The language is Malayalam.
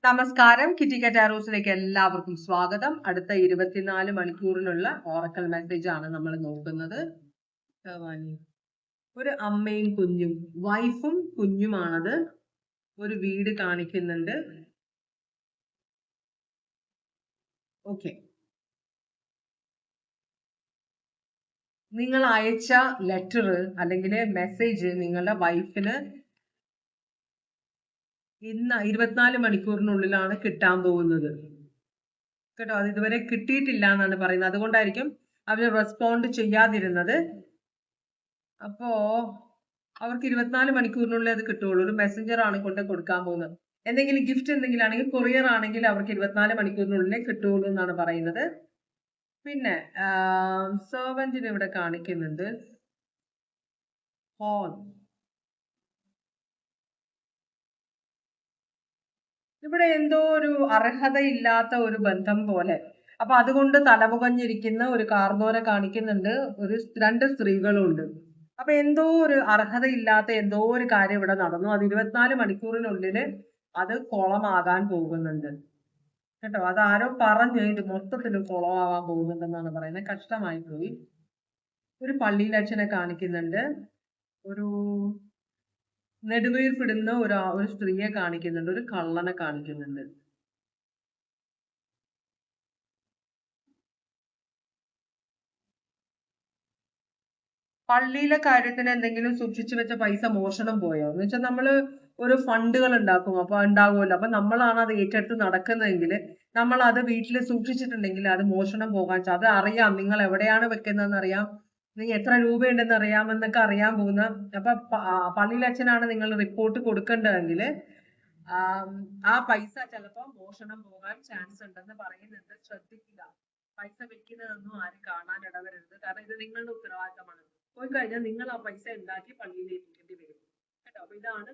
നമസ്കാരം. കിറ്റി കറ്റാറോസിലേക്ക് എല്ലാവർക്കും സ്വാഗതം. അടുത്ത 24 മണിക്കൂറിനുള്ള ഓറക്കൽ മെസ്സേജ് ആണ് നമ്മൾ നോക്കുന്നത്. ഒരു അമ്മയും കുഞ്ഞും, വൈഫും കുഞ്ഞുമാണത്. ഒരു വീട് കാണിക്കുന്നുണ്ട്. ഓക്കെ, നിങ്ങൾ അയച്ച ലെറ്റർ അല്ലെങ്കിൽ മെസ്സേജ് നിങ്ങളുടെ വൈഫിന് ഇന്ന് 24 മണിക്കൂറിനുള്ളിലാണ് കിട്ടാൻ പോകുന്നത് കേട്ടോ. അത് ഇതുവരെ കിട്ടിയിട്ടില്ല എന്നാണ് പറയുന്നത്. അതുകൊണ്ടായിരിക്കും അവർ റെസ്പോണ്ട് ചെയ്യാതിരുന്നത്. അപ്പോ അവർക്ക് 24 മണിക്കൂറിനുള്ളിൽ അത് കിട്ടുള്ളൂ. ഒരു മെസ്സഞ്ചർ ആണ് കൊണ്ട് കൊടുക്കാൻ പോകുന്നത്. എന്തെങ്കിലും ഗിഫ്റ്റ് എന്തെങ്കിലും ആണെങ്കിൽ, കൊറിയർ ആണെങ്കിൽ അവർക്ക് 24 മണിക്കൂറിനുള്ളിലേ കിട്ടുള്ളൂ എന്നാണ് പറയുന്നത്. പിന്നെ സെർവന്റിന് ഇവിടെ കാണിക്കുന്നുണ്ട് ഹോൺ. ഇവിടെ എന്തോ ഒരു അർഹതയില്ലാത്ത ഒരു ബന്ധം പോലെ. അപ്പൊ അതുകൊണ്ട് തലമുകഞ്ഞിരിക്കുന്ന ഒരു കാർന്നോരെ കാണിക്കുന്നുണ്ട്. രണ്ട് സ്ത്രീകളും ഉണ്ട്. അപ്പൊ എന്തോ ഒരു അർഹതയില്ലാത്ത എന്തോ ഒരു കാര്യം ഇവിടെ നടന്നു. അത് 24 മണിക്കൂറിനുള്ളില് അത് കുളമാകാൻ പോകുന്നുണ്ട് കേട്ടോ. അത് ആരോ പറഞ്ഞു ഇത് മൊത്തത്തിൽ കുളമാവാൻ പോകുന്നുണ്ടെന്നാണ് പറയുന്നത്. കഷ്ടമായി പോയി. ഒരു പള്ളിയിൽ അച്ഛനെ കാണിക്കുന്നുണ്ട്. ഒരു നെടുവീർപ്പിടുന്ന ഒരു സ്ത്രീയെ കാണിക്കുന്നുണ്ട്. ഒരു കള്ളനെ കാണിക്കുന്നുണ്ട്. പള്ളിയിലെ കാര്യത്തിന് എന്തെങ്കിലും സൂക്ഷിച്ചു വെച്ച പൈസ മോഷണം പോയോ എന്ന് വെച്ചാൽ നമ്മള് ഒരു ഫണ്ടുകൾ ഉണ്ടാക്കും. അപ്പൊ ഉണ്ടാകുമല്ലോ. അപ്പൊ നമ്മളാണ് അത് ഏറ്റെടുത്ത് നടക്കുന്നതെങ്കിൽ, നമ്മൾ അത് വീട്ടിൽ സൂക്ഷിച്ചിട്ടുണ്ടെങ്കിൽ അത് മോഷണം പോകാൻ അത് അറിയാം. നിങ്ങൾ എവിടെയാണ് വെക്കുന്നതെന്ന് അറിയാം, നിങ്ങൾ എത്ര രൂപയുണ്ടെന്ന് അറിയാമെന്നൊക്കെ അറിയാൻ പോകുന്ന. അപ്പൊ പള്ളിയിലെ അച്ഛനാണ് നിങ്ങൾ റിപ്പോർട്ട് കൊടുക്കേണ്ടതെങ്കിൽ ആ പൈസ ചിലപ്പോ മോഷണം പോകാൻ ചാൻസ് ഉണ്ടെന്ന് പറയുന്നുണ്ട്. ശ്രദ്ധിക്കുക. പൈസ വെക്കുന്നതൊന്നും ആരും കാണാൻ ഇടവരരുത്. കാരണം ഇത് നിങ്ങളുടെ ഉത്തരവാദിത്തമാണ്. പോയി കഴിഞ്ഞാൽ നിങ്ങൾ ആ പൈസ ഉണ്ടാക്കി പള്ളിയിലേക്ക് വരും കേട്ടോ. അപ്പൊ ഇതാണ്